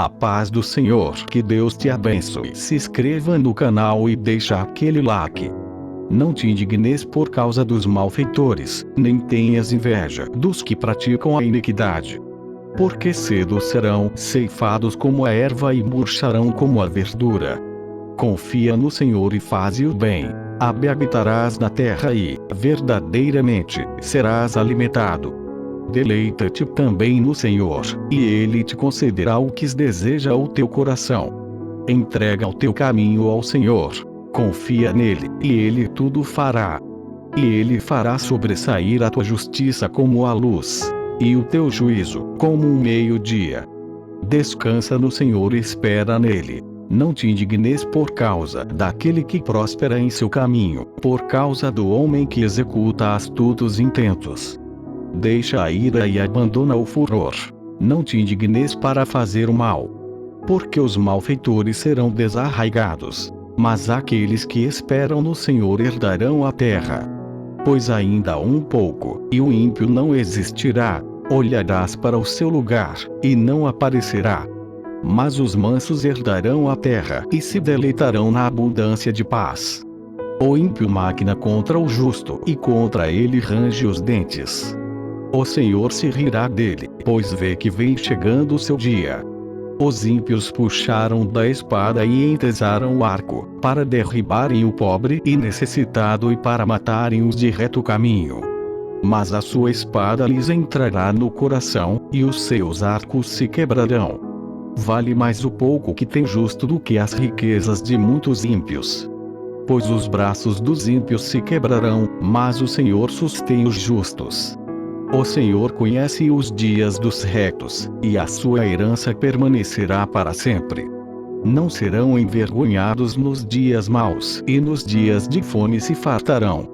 A paz do Senhor, que Deus te abençoe. Se inscreva no canal e deixa aquele like. Não te indignes por causa dos malfeitores, nem tenhas inveja dos que praticam a iniquidade. Porque cedo serão ceifados como a erva e murcharão como a verdura. Confia no Senhor e faze o bem. Habitarás na terra e, verdadeiramente, serás alimentado. Deleita-te também no Senhor, e Ele te concederá o que deseja o teu coração. Entrega o teu caminho ao Senhor. Confia nele, e Ele tudo fará. E Ele fará sobressair a tua justiça como a luz, e o teu juízo como um meio-dia. Descansa no Senhor e espera nele. Não te indignes por causa daquele que prospera em seu caminho, por causa do homem que executa astutos intentos. Deixa a ira e abandona o furor. Não te indignes para fazer o mal, porque os malfeitores serão desarraigados, mas aqueles que esperam no Senhor herdarão a terra. Pois ainda um pouco, e o ímpio não existirá, olharás para o seu lugar, e não aparecerá. Mas os mansos herdarão a terra e se deleitarão na abundância de paz. O ímpio máquina contra o justo, e contra ele range os dentes. O Senhor se rirá dele, pois vê que vem chegando o seu dia. Os ímpios puxaram da espada e entesaram o arco, para derribarem o pobre e necessitado e para matarem os de reto caminho. Mas a sua espada lhes entrará no coração, e os seus arcos se quebrarão. Vale mais o pouco que tem justo do que as riquezas de muitos ímpios. Pois os braços dos ímpios se quebrarão, mas o Senhor sustém os justos. O Senhor conhece os dias dos retos, e a sua herança permanecerá para sempre. Não serão envergonhados nos dias maus, e nos dias de fome se fartarão.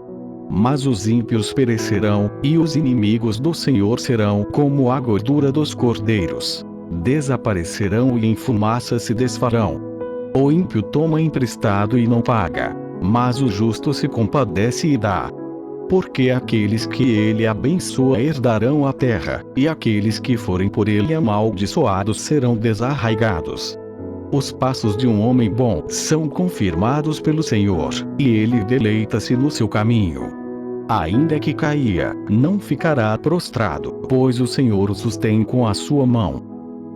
Mas os ímpios perecerão, e os inimigos do Senhor serão como a gordura dos cordeiros. Desaparecerão e em fumaça se desfarão. O ímpio toma emprestado e não paga, mas o justo se compadece e dá. Porque aqueles que ele abençoa herdarão a terra, e aqueles que forem por ele amaldiçoados serão desarraigados. Os passos de um homem bom são confirmados pelo Senhor, e ele deleita-se no seu caminho. Ainda que caia, não ficará prostrado, pois o Senhor o sustém com a sua mão.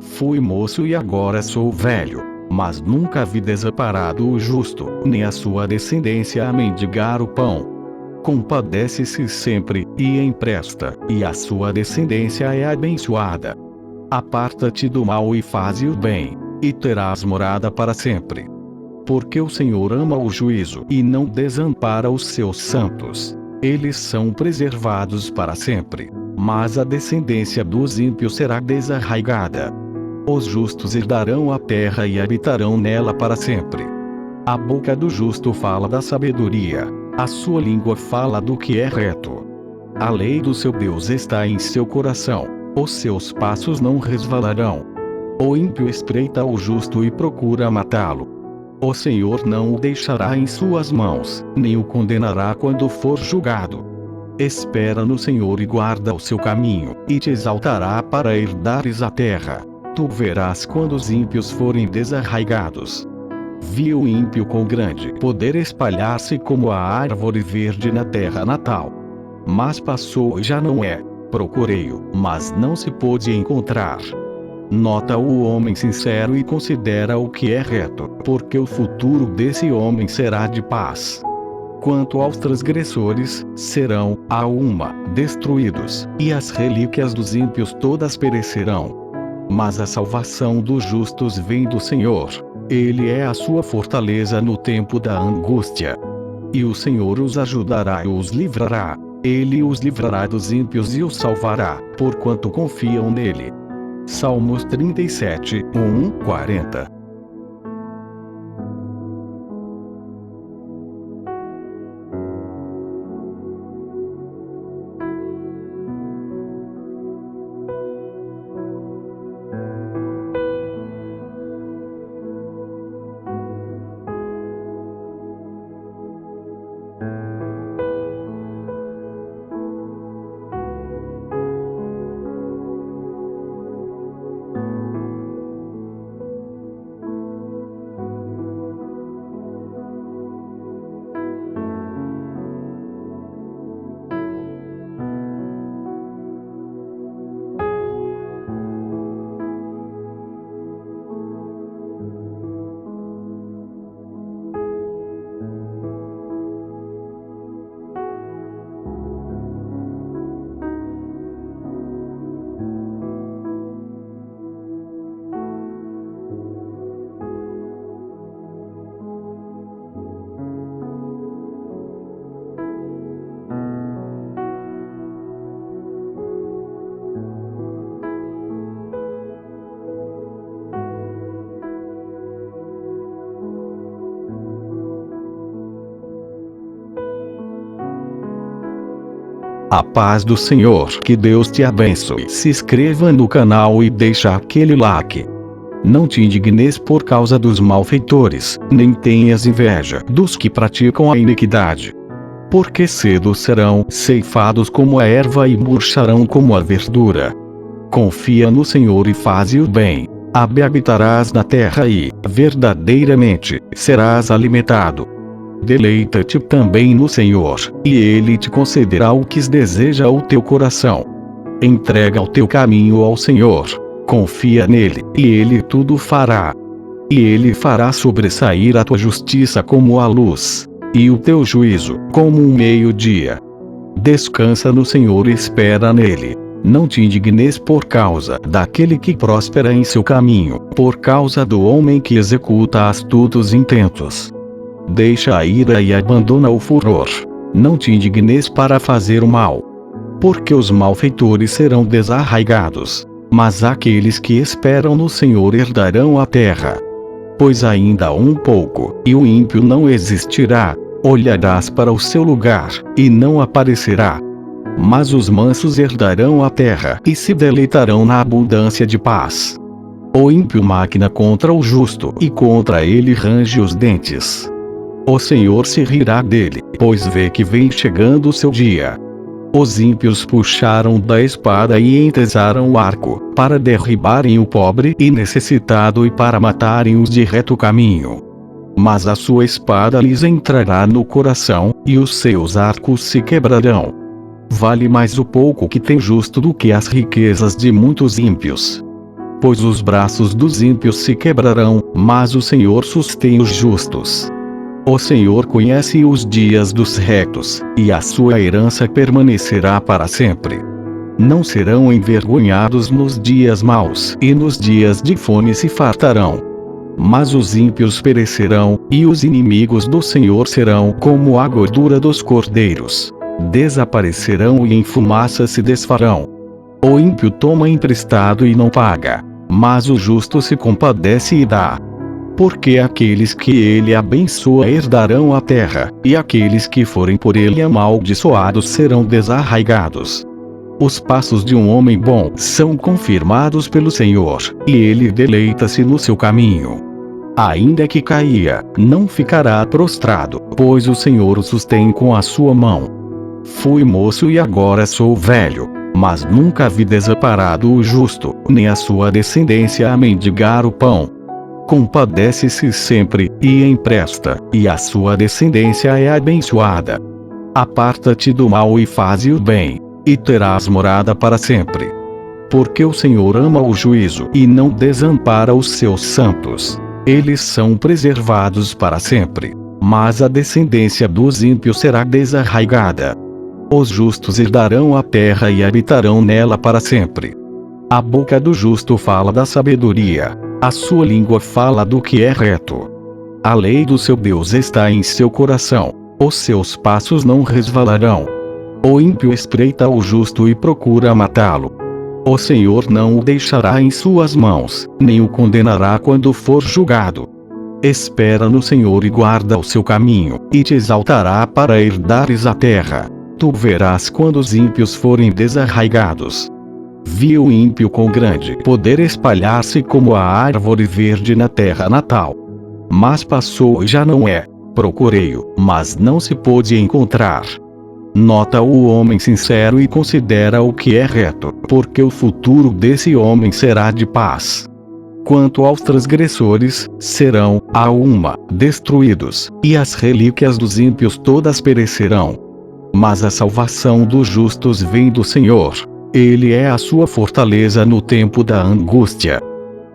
Fui moço e agora sou velho, mas nunca vi desamparado o justo, nem a sua descendência a mendigar o pão. Compadece-se sempre, e empresta, e a sua descendência é abençoada. Aparta-te do mal e faze o bem, e terás morada para sempre. Porque o Senhor ama o juízo e não desampara os seus santos. Eles são preservados para sempre, mas a descendência dos ímpios será desarraigada. Os justos herdarão a terra e habitarão nela para sempre. A boca do justo fala da sabedoria, a sua língua fala do que é reto. A lei do seu Deus está em seu coração, os seus passos não resvalarão. O ímpio espreita o justo e procura matá-lo. O Senhor não o deixará em suas mãos, nem o condenará quando for julgado. Espera no Senhor e guarda o seu caminho, e te exaltará para herdares a terra. Tu verás quando os ímpios forem desarraigados. Vi o ímpio com grande poder espalhar-se como a árvore verde na terra natal. Mas passou e já não é. Procurei-o, mas não se pôde encontrar. Nota o homem sincero e considera o que é reto, porque o futuro desse homem será de paz. Quanto aos transgressores, serão, a uma, destruídos, e as relíquias dos ímpios todas perecerão. Mas a salvação dos justos vem do Senhor. Ele é a sua fortaleza no tempo da angústia. E o Senhor os ajudará e os livrará. Ele os livrará dos ímpios e os salvará, porquanto confiam nele. Salmos 37, 40. A paz do Senhor, que Deus te abençoe. Se inscreva no canal e deixa aquele like. Não te indignes por causa dos malfeitores, nem tenhas inveja dos que praticam a iniquidade. Porque cedo serão ceifados como a erva e murcharão como a verdura. Confia no Senhor e faze o bem. Habitarás na terra e, verdadeiramente, serás alimentado. Deleita-te também no Senhor, e Ele te concederá o que deseja o teu coração. Entrega o teu caminho ao Senhor. Confia nele, e Ele tudo fará. E Ele fará sobressair a tua justiça como a luz, e o teu juízo como um meio-dia. Descansa no Senhor e espera nele. Não te indignes por causa daquele que prospera em seu caminho, por causa do homem que executa astutos intentos. Deixa a ira e abandona o furor. Não te indignes para fazer o mal, porque os malfeitores serão desarraigados, mas aqueles que esperam no Senhor herdarão a terra. Pois ainda um pouco, e o ímpio não existirá, olharás para o seu lugar, e não aparecerá. Mas os mansos herdarão a terra e se deleitarão na abundância de paz. O ímpio máquina contra o justo e contra ele range os dentes. O Senhor se rirá dele, pois vê que vem chegando o seu dia. Os ímpios puxaram da espada e entesaram o arco, para derribarem o pobre e necessitado e para matarem os de reto caminho. Mas a sua espada lhes entrará no coração, e os seus arcos se quebrarão. Vale mais o pouco que tem justo do que as riquezas de muitos ímpios. Pois os braços dos ímpios se quebrarão, mas o Senhor sustém os justos. O Senhor conhece os dias dos retos, e a sua herança permanecerá para sempre. Não serão envergonhados nos dias maus, e nos dias de fome se fartarão. Mas os ímpios perecerão, e os inimigos do Senhor serão como a gordura dos cordeiros. Desaparecerão e em fumaça se desfarão. O ímpio toma emprestado e não paga, mas o justo se compadece e dá. Porque aqueles que ele abençoa herdarão a terra, e aqueles que forem por ele amaldiçoados serão desarraigados. Os passos de um homem bom são confirmados pelo Senhor, e ele deleita-se no seu caminho. Ainda que caia, não ficará prostrado, pois o Senhor o sustém com a sua mão. Fui moço e agora sou velho, mas nunca vi desamparado o justo, nem a sua descendência a mendigar o pão. Compadece-se sempre, e empresta, e a sua descendência é abençoada. Aparta-te do mal e faze o bem, e terás morada para sempre. Porque o Senhor ama o juízo e não desampara os seus santos. Eles são preservados para sempre, mas a descendência dos ímpios será desarraigada. Os justos herdarão a terra e habitarão nela para sempre. A boca do justo fala da sabedoria, a sua língua fala do que é reto. A lei do seu Deus está em seu coração, os seus passos não resvalarão. O ímpio espreita o justo e procura matá-lo. O Senhor não o deixará em suas mãos, nem o condenará quando for julgado. Espera no Senhor e guarda o seu caminho, e te exaltará para herdares a terra. Tu verás quando os ímpios forem desarraigados. Vi o ímpio com grande poder espalhar-se como a árvore verde na terra natal. Mas passou e já não é. Procurei-o, mas não se pôde encontrar. Nota o homem sincero e considera o que é reto, porque o futuro desse homem será de paz. Quanto aos transgressores, serão, a uma, destruídos, e as relíquias dos ímpios todas perecerão. Mas a salvação dos justos vem do Senhor. Ele é a sua fortaleza no tempo da angústia.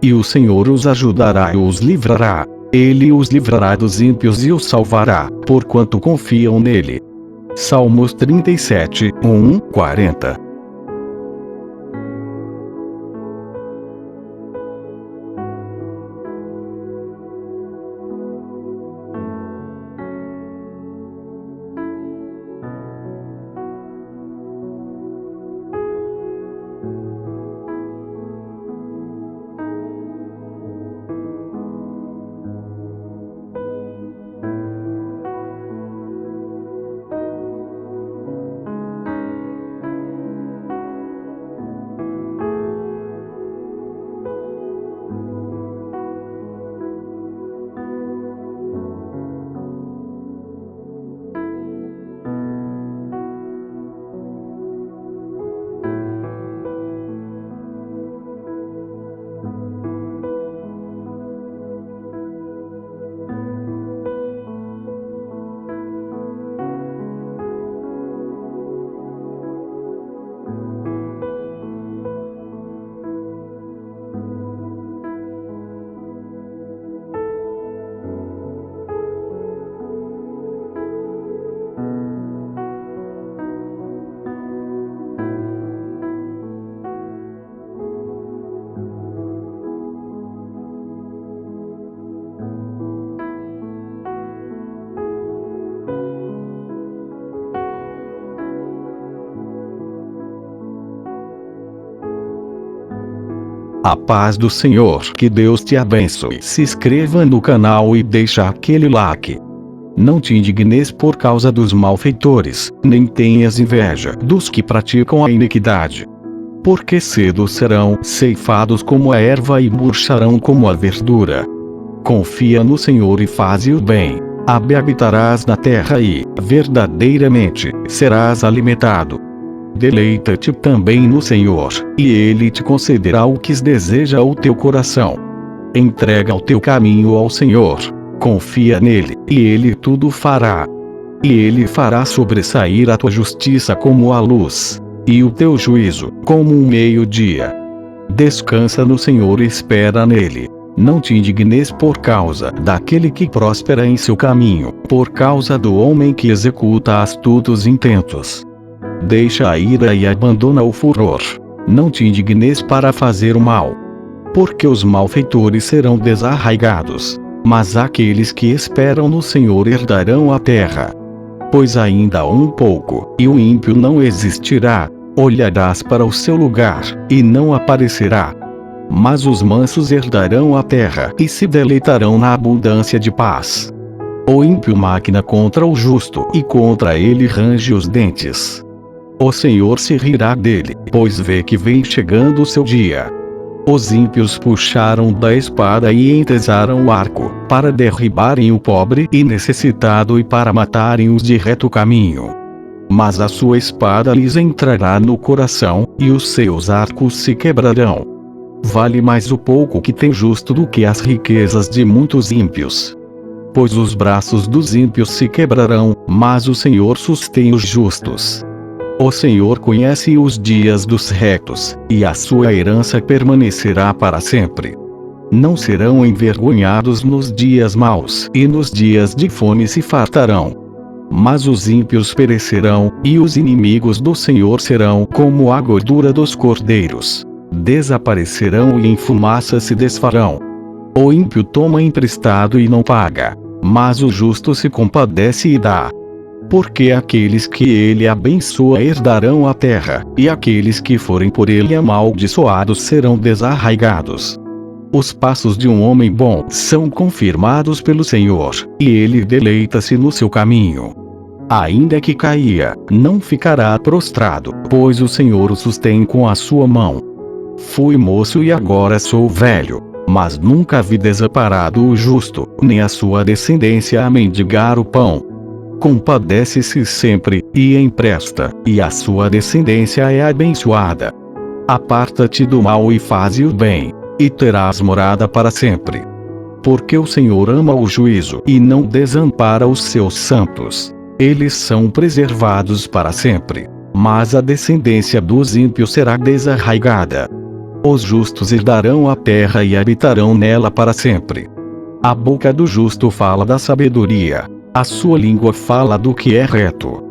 E o Senhor os ajudará e os livrará. Ele os livrará dos ímpios e os salvará, porquanto confiam nele. Salmos 37, 40. A paz do Senhor, que Deus te abençoe. Se inscreva no canal e deixa aquele like. Não te indignes por causa dos malfeitores, nem tenhas inveja dos que praticam a iniquidade. Porque cedo serão ceifados como a erva e murcharão como a verdura. Confia no Senhor e faze o bem. Habitarás na terra e, verdadeiramente, serás alimentado. Deleita-te também no Senhor, e Ele te concederá o que deseja o teu coração. Entrega o teu caminho ao Senhor. Confia nele, e Ele tudo fará. E Ele fará sobressair a tua justiça como a luz, e o teu juízo como um meio-dia. Descansa no Senhor e espera nele. Não te indignes por causa daquele que prospera em seu caminho, por causa do homem que executa astutos intentos. Deixa a ira e abandona o furor. Não te indignes para fazer o mal, porque os malfeitores serão desarraigados, mas aqueles que esperam no Senhor herdarão a terra. Pois ainda um pouco, e o ímpio não existirá, olharás para o seu lugar, e não aparecerá. Mas os mansos herdarão a terra e se deleitarão na abundância de paz. O ímpio maquina contra o justo, e contra ele range os dentes. O Senhor se rirá dele, pois vê que vem chegando o seu dia. Os ímpios puxaram da espada e entesaram o arco, para derribarem o pobre e necessitado e para matarem os de reto caminho. Mas a sua espada lhes entrará no coração, e os seus arcos se quebrarão. Vale mais o pouco que tem justo do que as riquezas de muitos ímpios. Pois os braços dos ímpios se quebrarão, mas o Senhor sustém os justos. O Senhor conhece os dias dos retos, e a sua herança permanecerá para sempre. Não serão envergonhados nos dias maus, e nos dias de fome se fartarão. Mas os ímpios perecerão, e os inimigos do Senhor serão como a gordura dos cordeiros. Desaparecerão e em fumaça se desfarão. O ímpio toma emprestado e não paga, mas o justo se compadece e dá. Porque aqueles que ele abençoa herdarão a terra, e aqueles que forem por ele amaldiçoados serão desarraigados. Os passos de um homem bom são confirmados pelo Senhor, e ele deleita-se no seu caminho. Ainda que caia, não ficará prostrado, pois o Senhor o sustém com a sua mão. Fui moço e agora sou velho, mas nunca vi desamparado o justo, nem a sua descendência a mendigar o pão. Compadece-se sempre, e empresta, e a sua descendência é abençoada. Aparta-te do mal e faze o bem, e terás morada para sempre. Porque o Senhor ama o juízo e não desampara os seus santos. Eles são preservados para sempre, mas a descendência dos ímpios será desarraigada. Os justos herdarão a terra e habitarão nela para sempre. A boca do justo fala da sabedoria. A sua língua fala do que é reto.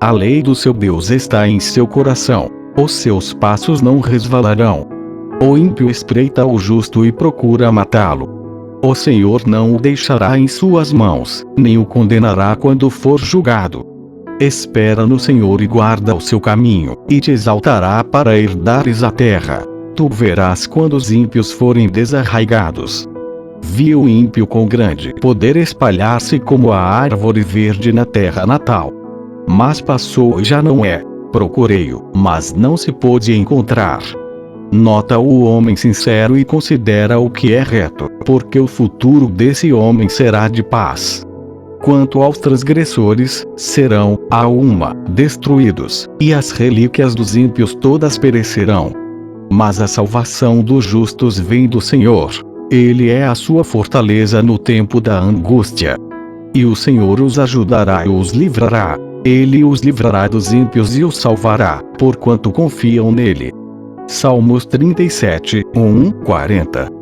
A lei do seu Deus está em seu coração. Os seus passos não resvalarão. O ímpio espreita o justo e procura matá-lo. O Senhor não o deixará em suas mãos, nem o condenará quando for julgado. Espera no Senhor e guarda o seu caminho, e te exaltará para herdares a terra. Tu verás quando os ímpios forem desarraigados. Vi o ímpio com grande poder espalhar-se como a árvore verde na terra natal. Mas passou e já não é. Procurei-o, mas não se pôde encontrar. Nota o homem sincero e considera o que é reto, porque o futuro desse homem será de paz. Quanto aos transgressores, serão, a uma, destruídos, e as relíquias dos ímpios todas perecerão. Mas a salvação dos justos vem do Senhor. Ele é a sua fortaleza no tempo da angústia. E o Senhor os ajudará e os livrará. Ele os livrará dos ímpios e os salvará, porquanto confiam nele. Salmos 37, 40.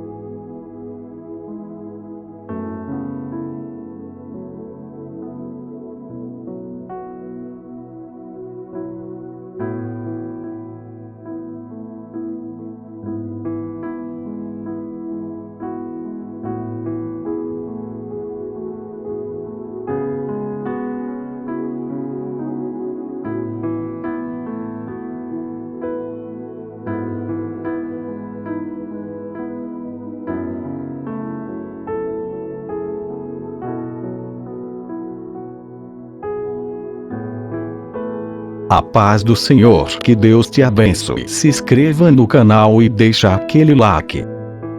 A paz do Senhor, que Deus te abençoe. Se inscreva no canal e deixa aquele like.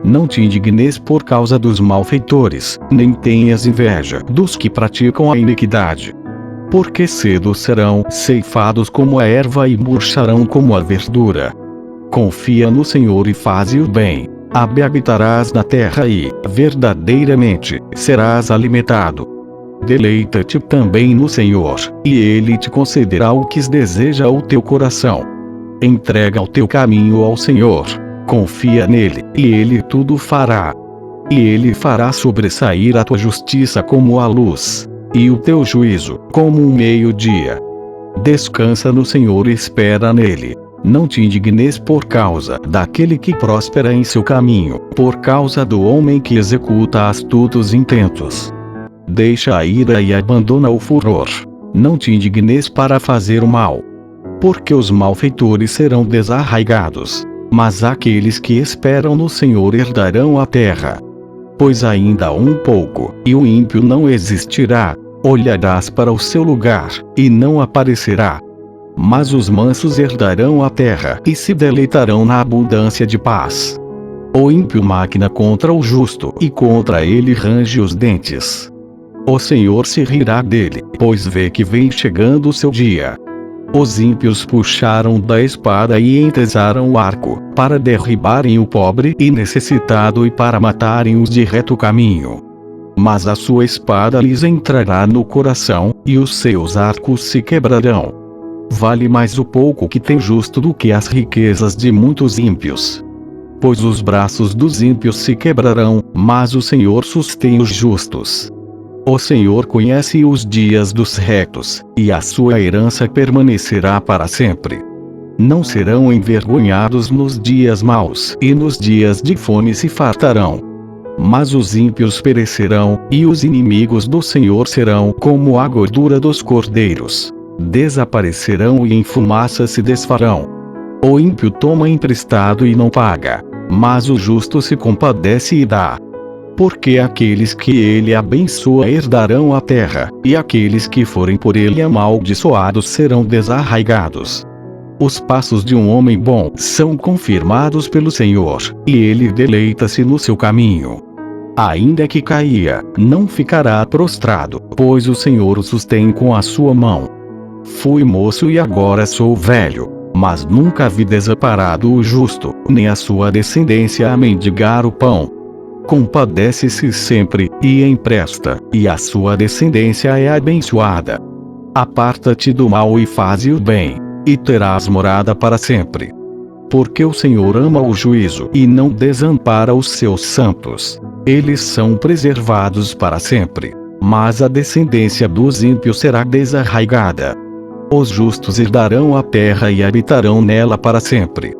Não te indignes por causa dos malfeitores, nem tenhas inveja dos que praticam a iniquidade. Porque cedo serão ceifados como a erva e murcharão como a verdura. Confia no Senhor e faze o bem. Habitarás na terra e, verdadeiramente, serás alimentado. Deleita-te também no Senhor, e Ele te concederá o que deseja o teu coração. Entrega o teu caminho ao Senhor. Confia nele, e Ele tudo fará. E Ele fará sobressair a tua justiça como a luz, e o teu juízo, como um meio-dia. Descansa no Senhor e espera nele. Não te indignes por causa daquele que prospera em seu caminho, por causa do homem que executa astutos intentos. Deixa a ira e abandona o furor. Não te indignes para fazer o mal, porque os malfeitores serão desarraigados. Mas aqueles que esperam no Senhor herdarão a terra. Pois ainda um pouco, e o ímpio não existirá. Olharás para o seu lugar, e não aparecerá. Mas os mansos herdarão a terra e se deleitarão na abundância de paz. O ímpio máquina contra o justo, e contra ele range os dentes. O Senhor se rirá dele, pois vê que vem chegando o seu dia. Os ímpios puxaram da espada e entesaram o arco, para derribarem o pobre e necessitado e para matarem os de reto caminho. Mas a sua espada lhes entrará no coração, e os seus arcos se quebrarão. Vale mais o pouco que tem justo do que as riquezas de muitos ímpios. Pois os braços dos ímpios se quebrarão, mas o Senhor sustém os justos. O Senhor conhece os dias dos retos, e a sua herança permanecerá para sempre. Não serão envergonhados nos dias maus, e nos dias de fome se fartarão. Mas os ímpios perecerão, e os inimigos do Senhor serão como a gordura dos cordeiros. Desaparecerão e em fumaça se desfarão. O ímpio toma emprestado e não paga, mas o justo se compadece e dá. Porque aqueles que ele abençoa herdarão a terra, e aqueles que forem por ele amaldiçoados serão desarraigados. Os passos de um homem bom são confirmados pelo Senhor, e ele deleita-se no seu caminho. Ainda que caia, não ficará prostrado, pois o Senhor o sustém com a sua mão. Fui moço e agora sou velho, mas nunca vi desamparado o justo, nem a sua descendência a mendigar o pão. Compadece-se sempre, e empresta, e a sua descendência é abençoada. Aparta-te do mal e faze o bem, e terás morada para sempre. Porque o Senhor ama o juízo e não desampara os seus santos. Eles são preservados para sempre, mas a descendência dos ímpios será desarraigada. Os justos herdarão a terra e habitarão nela para sempre.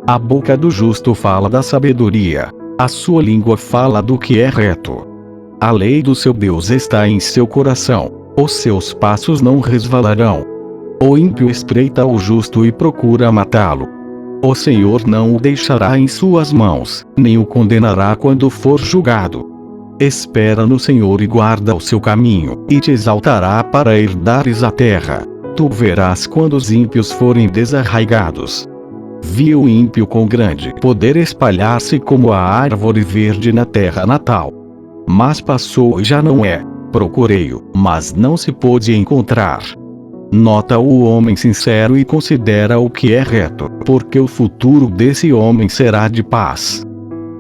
A boca do justo fala da sabedoria, a sua língua fala do que é reto. A lei do seu Deus está em seu coração, os seus passos não resvalarão. O ímpio espreita o justo e procura matá-lo. O Senhor não o deixará em suas mãos, nem o condenará quando for julgado. Espera no Senhor e guarda o seu caminho, e te exaltará para herdares a terra. Tu verás quando os ímpios forem desarraigados. Vi o ímpio com grande poder espalhar-se como a árvore verde na terra natal. Mas passou e já não é. Procurei-o, mas não se pôde encontrar. Nota o homem sincero e considera o que é reto, porque o futuro desse homem será de paz.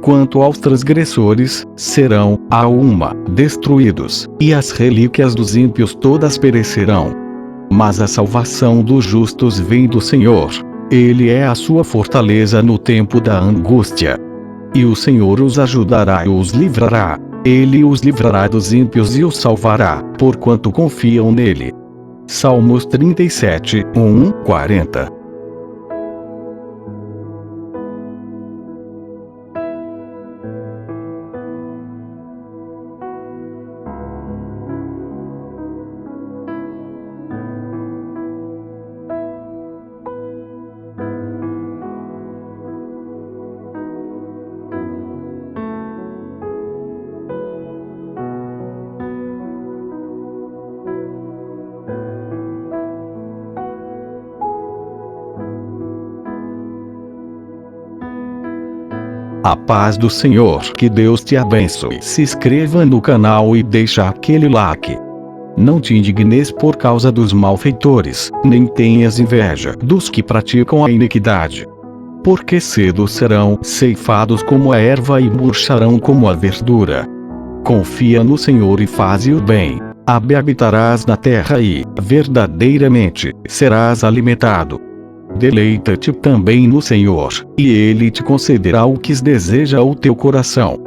Quanto aos transgressores, serão, a uma, destruídos, e as relíquias dos ímpios todas perecerão. Mas a salvação dos justos vem do Senhor. Ele é a sua fortaleza no tempo da angústia. E o Senhor os ajudará e os livrará. Ele os livrará dos ímpios e os salvará, porquanto confiam nele. Salmos 37, 40. A paz do Senhor, que Deus te abençoe. Se inscreva no canal e deixa aquele like. Não te indignes por causa dos malfeitores, nem tenhas inveja dos que praticam a iniquidade. Porque cedo serão ceifados como a erva e murcharão como a verdura. Confia no Senhor e faze o bem. Habitarás na terra e, verdadeiramente, serás alimentado. Deleita-te também no Senhor, e Ele te concederá o que deseja o teu coração.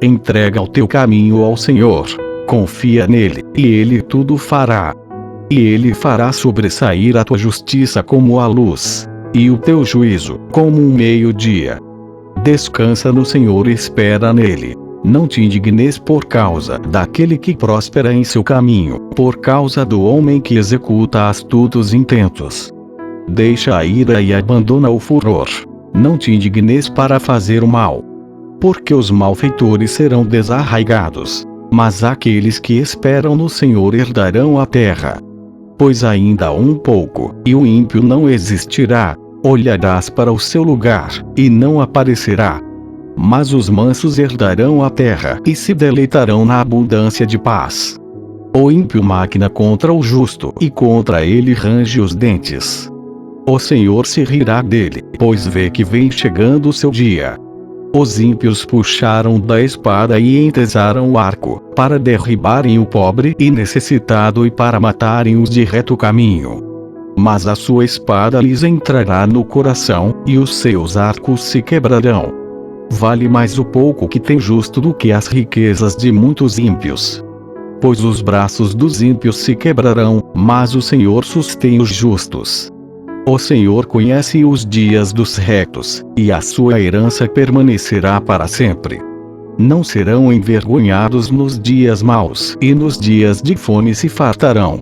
Entrega o teu caminho ao Senhor. Confia nele, e Ele tudo fará. E Ele fará sobressair a tua justiça como a luz, e o teu juízo como um meio-dia. Descansa no Senhor e espera nele. Não te indignes por causa daquele que prospera em seu caminho, por causa do homem que executa astutos intentos. Deixa a ira e abandona o furor. Não te indignes para fazer o mal, porque os malfeitores serão desarraigados, mas aqueles que esperam no Senhor herdarão a terra. Pois ainda um pouco, e o ímpio não existirá, olharás para o seu lugar, e não aparecerá. Mas os mansos herdarão a terra e se deleitarão na abundância de paz. O ímpio máquina contra o justo, e contra ele range os dentes. O Senhor se rirá dele, pois vê que vem chegando o seu dia. Os ímpios puxaram da espada e entesaram o arco, para derribarem o pobre e necessitado e para matarem os de reto caminho. Mas a sua espada lhes entrará no coração, e os seus arcos se quebrarão. Vale mais o pouco que tem justo do que as riquezas de muitos ímpios. Pois os braços dos ímpios se quebrarão, mas o Senhor sustém os justos. O Senhor conhece os dias dos retos, e a sua herança permanecerá para sempre. Não serão envergonhados nos dias maus, e nos dias de fome se fartarão.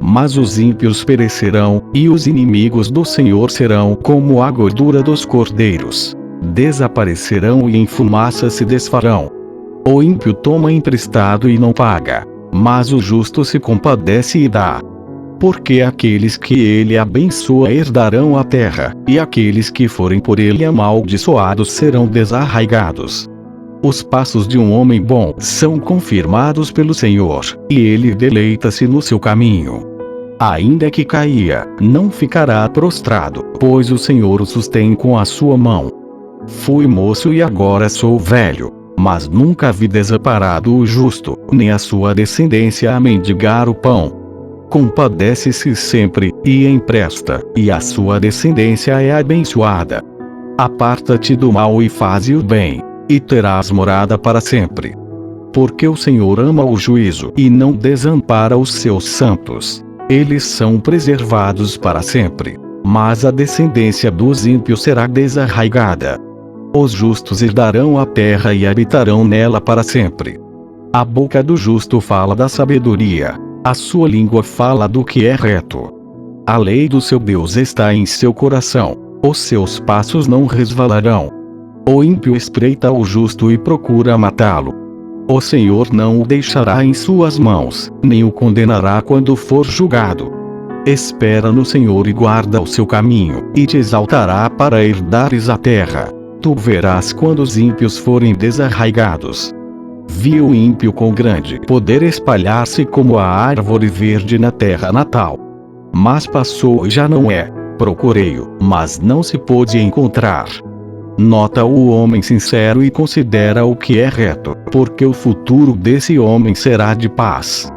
Mas os ímpios perecerão, e os inimigos do Senhor serão como a gordura dos cordeiros. Desaparecerão e em fumaça se desfarão. O ímpio toma emprestado e não paga, mas o justo se compadece e dá. Porque aqueles que ele abençoa herdarão a terra, e aqueles que forem por ele amaldiçoados serão desarraigados. Os passos de um homem bom são confirmados pelo Senhor, e ele deleita-se no seu caminho. Ainda que caia, não ficará prostrado, pois o Senhor o sustém com a sua mão. Fui moço e agora sou velho, mas nunca vi desamparado o justo, nem a sua descendência a mendigar o pão. Compadece-se sempre, e empresta, e a sua descendência é abençoada. Aparta-te do mal e faze o bem, e terás morada para sempre. Porque o Senhor ama o juízo e não desampara os seus santos. Eles são preservados para sempre, mas a descendência dos ímpios será desarraigada. Os justos herdarão a terra e habitarão nela para sempre. A boca do justo fala da sabedoria, a sua língua fala do que é reto. A lei do seu Deus está em seu coração, os seus passos não resvalarão. O ímpio espreita o justo e procura matá-lo. O Senhor não o deixará em suas mãos, nem o condenará quando for julgado. Espera no Senhor e guarda o seu caminho, e te exaltará para herdares a terra. Tu verás quando os ímpios forem desarraigados. Vi o ímpio com grande poder espalhar-se como a árvore verde na terra natal. Mas passou e já não é. Procurei-o, mas não se pôde encontrar. Nota o homem sincero e considera o que é reto, porque o futuro desse homem será de paz.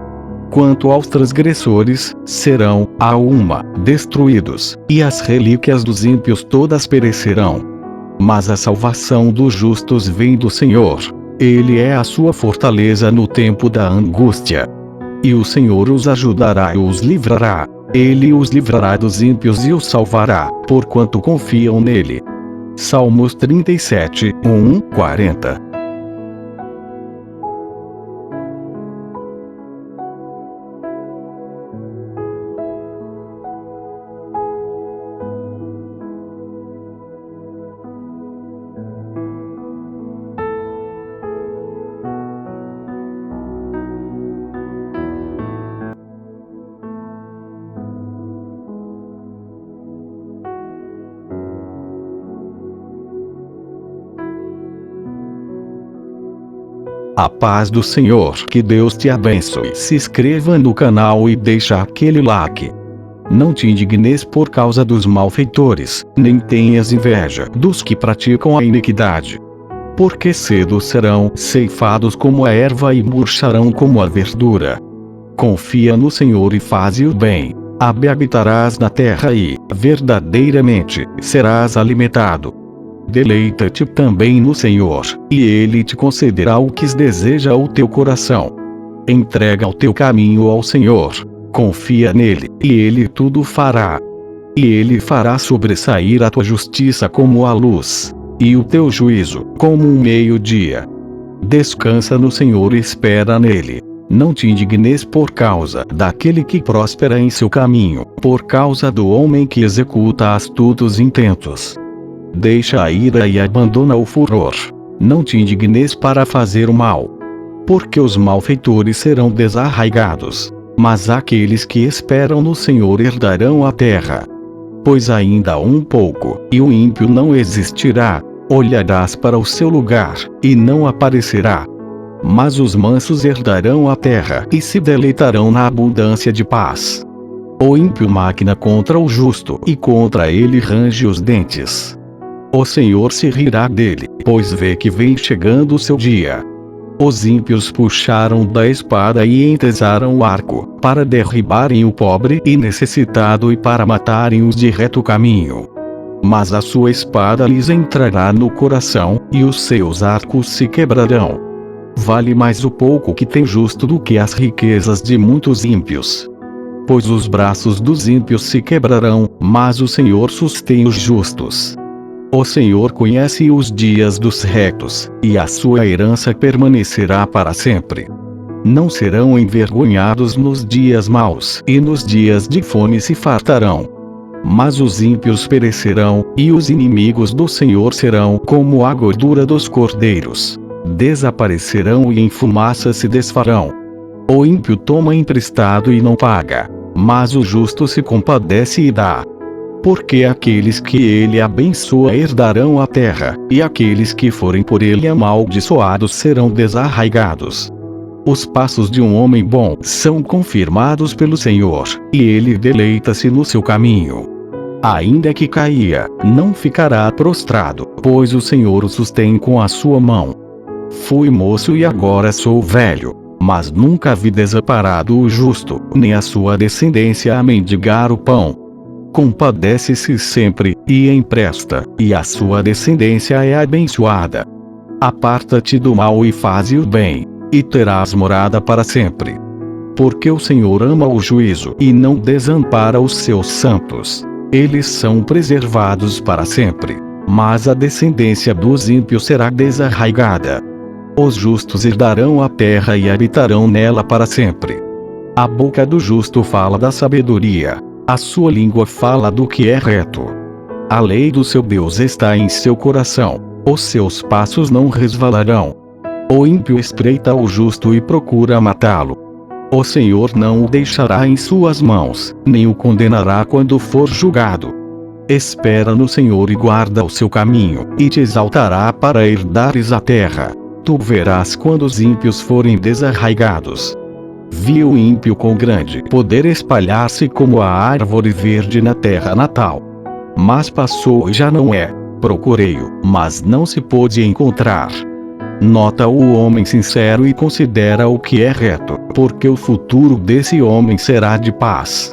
Quanto aos transgressores, serão, a uma, destruídos, e as relíquias dos ímpios todas perecerão. Mas a salvação dos justos vem do Senhor. Ele é a sua fortaleza no tempo da angústia. E o Senhor os ajudará e os livrará. Ele os livrará dos ímpios e os salvará, porquanto confiam nele. Salmos 37, 40. A paz do Senhor, que Deus te abençoe. Se inscreva no canal e deixa aquele like. Não te indignes por causa dos malfeitores, nem tenhas inveja dos que praticam a iniquidade. Porque cedo serão ceifados como a erva e murcharão como a verdura. Confia no Senhor e faze o bem. Habitarás na terra e, verdadeiramente, serás alimentado. Deleita-te também no Senhor, e Ele te concederá o que deseja o teu coração. Entrega o teu caminho ao Senhor. Confia nele, e Ele tudo fará. E Ele fará sobressair a tua justiça como a luz, e o teu juízo como um meio-dia. Descansa no Senhor e espera nele. Não te indignes por causa daquele que prospera em seu caminho, por causa do homem que executa astutos intentos. Deixa a ira e abandona o furor. Não te indignes para fazer o mal, porque os malfeitores serão desarraigados, mas aqueles que esperam no Senhor herdarão a terra. Pois ainda um pouco, e o ímpio não existirá, olharás para o seu lugar, e não aparecerá. Mas os mansos herdarão a terra e se deleitarão na abundância de paz. O ímpio máquina contra o justo, e contra ele range os dentes. O Senhor se rirá dele, pois vê que vem chegando o seu dia. Os ímpios puxaram da espada e entesaram o arco, para derribarem o pobre e necessitado e para matarem os de reto caminho. Mas a sua espada lhes entrará no coração, e os seus arcos se quebrarão. Vale mais o pouco que tem justo do que as riquezas de muitos ímpios. Pois os braços dos ímpios se quebrarão, mas o Senhor sustém os justos. O Senhor conhece os dias dos retos, e a sua herança permanecerá para sempre. Não serão envergonhados nos dias maus, e nos dias de fome se fartarão. Mas os ímpios perecerão, e os inimigos do Senhor serão como a gordura dos cordeiros. Desaparecerão e em fumaça se desfarão. O ímpio toma emprestado e não paga, mas o justo se compadece e dá. Porque aqueles que ele abençoa herdarão a terra, e aqueles que forem por ele amaldiçoados serão desarraigados. Os passos de um homem bom são confirmados pelo Senhor, e ele deleita-se no seu caminho. Ainda que caia, não ficará prostrado, pois o Senhor o sustém com a sua mão. Fui moço e agora sou velho, mas nunca vi desamparado o justo, nem a sua descendência a mendigar o pão. Compadece-se sempre, e empresta, e a sua descendência é abençoada. Aparta-te do mal e faze o bem, e terás morada para sempre. Porque o Senhor ama o juízo e não desampara os seus santos. Eles são preservados para sempre, mas a descendência dos ímpios será desarraigada. Os justos herdarão a terra e habitarão nela para sempre. A boca do justo fala da sabedoria. A sua língua fala do que é reto. A lei do seu Deus está em seu coração. Os seus passos não resvalarão. O ímpio espreita o justo e procura matá-lo. O Senhor não o deixará em suas mãos, nem o condenará quando for julgado. Espera no Senhor e guarda o seu caminho, e te exaltará para herdares a terra. Tu verás quando os ímpios forem desarraigados. Vi o ímpio com grande poder espalhar-se como a árvore verde na terra natal. Mas passou e já não é. Procurei-o, mas não se pôde encontrar. Nota o homem sincero e considera o que é reto, porque o futuro desse homem será de paz.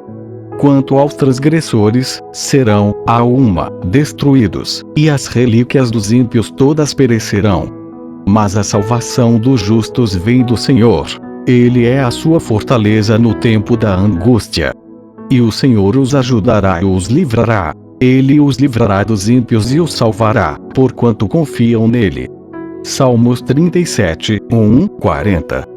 Quanto aos transgressores, serão, a uma, destruídos, e as relíquias dos ímpios todas perecerão. Mas a salvação dos justos vem do Senhor. Ele é a sua fortaleza no tempo da angústia. E o Senhor os ajudará e os livrará. Ele os livrará dos ímpios e os salvará, porquanto confiam nele. Salmos 37, 40.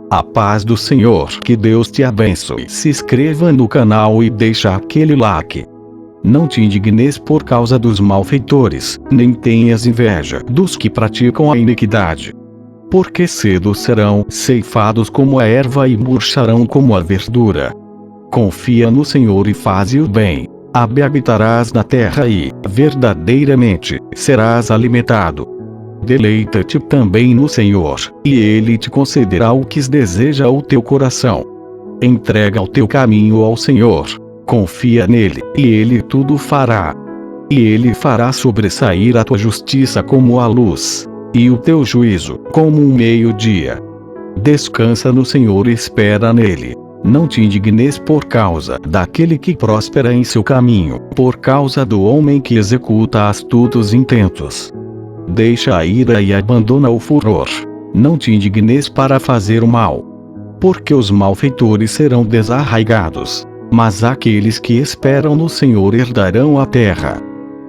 A paz do Senhor, que Deus te abençoe. Se inscreva no canal e deixa aquele like. Não te indignes por causa dos malfeitores, nem tenhas inveja dos que praticam a iniquidade. Porque cedo serão ceifados como a erva e murcharão como a verdura. Confia no Senhor e faze o bem. Habitarás na terra e, verdadeiramente, serás alimentado. Deleita-te também no Senhor, e Ele te concederá o que deseja o teu coração. Entrega o teu caminho ao Senhor. Confia nele, e Ele tudo fará. E Ele fará sobressair a tua justiça como a luz, e o teu juízo como um meio-dia. Descansa no Senhor e espera nele. Não te indignes por causa daquele que prospera em seu caminho, por causa do homem que executa astutos intentos. Deixa a ira e abandona o furor. Não te indignes para fazer o mal, porque os malfeitores serão desarraigados, mas aqueles que esperam no Senhor herdarão a terra.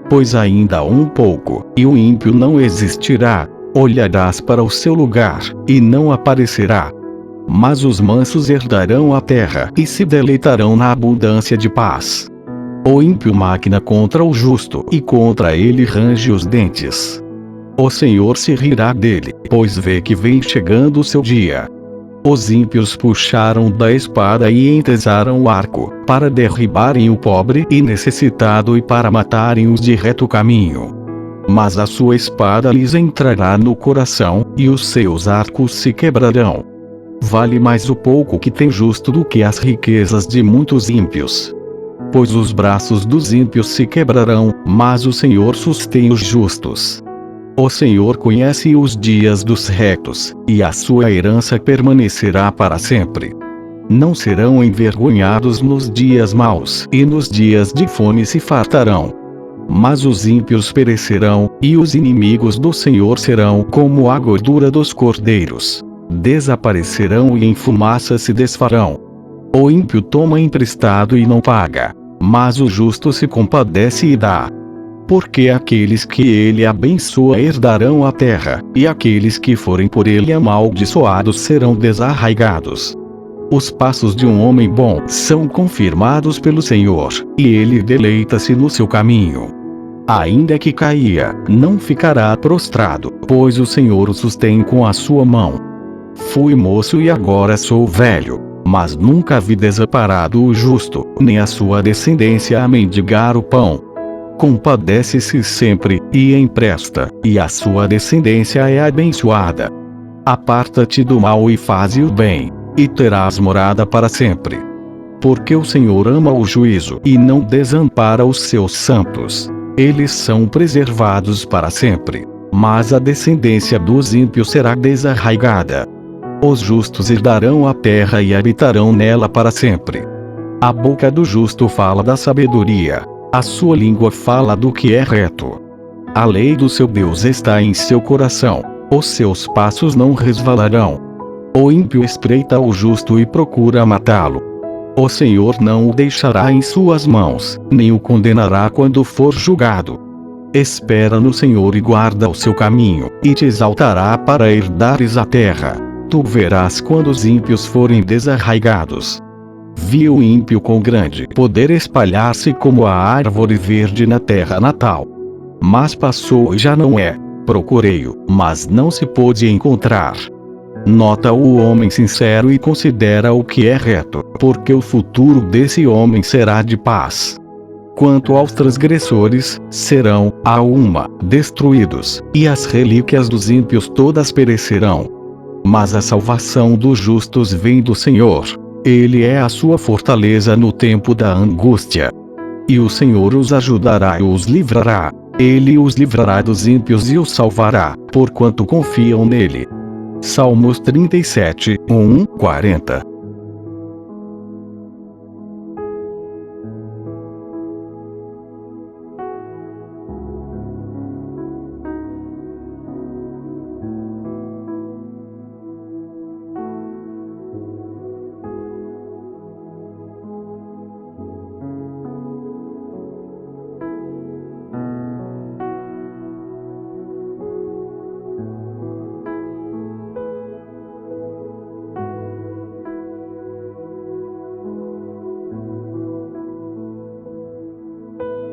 Pois ainda um pouco, e o ímpio não existirá, olharás para o seu lugar, e não aparecerá. Mas os mansos herdarão a terra e se deleitarão na abundância de paz. O ímpio máquina contra o justo, e contra ele range os dentes. O Senhor se rirá dele, pois vê que vem chegando o seu dia. Os ímpios puxaram da espada e entesaram o arco, para derribarem o pobre e necessitado e para matarem os de reto caminho. Mas a sua espada lhes entrará no coração, e os seus arcos se quebrarão. Vale mais o pouco que tem justo do que as riquezas de muitos ímpios. Pois os braços dos ímpios se quebrarão, mas o Senhor sustém os justos. O Senhor conhece os dias dos retos, e a sua herança permanecerá para sempre. Não serão envergonhados nos dias maus, e nos dias de fome se fartarão. Mas os ímpios perecerão, e os inimigos do Senhor serão como a gordura dos cordeiros. Desaparecerão e em fumaça se desfarão. O ímpio toma emprestado e não paga, mas o justo se compadece e dá. Porque aqueles que ele abençoa herdarão a terra, e aqueles que forem por ele amaldiçoados serão desarraigados. Os passos de um homem bom são confirmados pelo Senhor, e ele deleita-se no seu caminho. Ainda que caia, não ficará prostrado, pois o Senhor o sustém com a sua mão. Fui moço e agora sou velho, mas nunca vi desamparado o justo, nem a sua descendência a mendigar o pão. Compadece-se sempre, e empresta, e a sua descendência é abençoada. Aparta-te do mal e faze o bem, e terás morada para sempre. Porque o Senhor ama o juízo e não desampara os seus santos. Eles são preservados para sempre, mas a descendência dos ímpios será desarraigada. Os justos herdarão a terra e habitarão nela para sempre. A boca do justo fala da sabedoria. A sua língua fala do que é reto. A lei do seu Deus está em seu coração. Os seus passos não resvalarão. O ímpio espreita o justo e procura matá-lo. O Senhor não o deixará em suas mãos, nem o condenará quando for julgado. Espera no Senhor e guarda o seu caminho, e te exaltará para herdares a terra. Tu verás quando os ímpios forem desarraigados. Vi o ímpio com grande poder espalhar-se como a árvore verde na terra natal. Mas passou e já não é. Procurei-o, mas não se pôde encontrar. Nota o homem sincero e considera o que é reto, porque o futuro desse homem será de paz. Quanto aos transgressores, serão, a uma, destruídos, e as relíquias dos ímpios todas perecerão. Mas a salvação dos justos vem do Senhor. Ele é a sua fortaleza no tempo da angústia. E o Senhor os ajudará e os livrará. Ele os livrará dos ímpios e os salvará, porquanto confiam nele. Salmos 37, 40.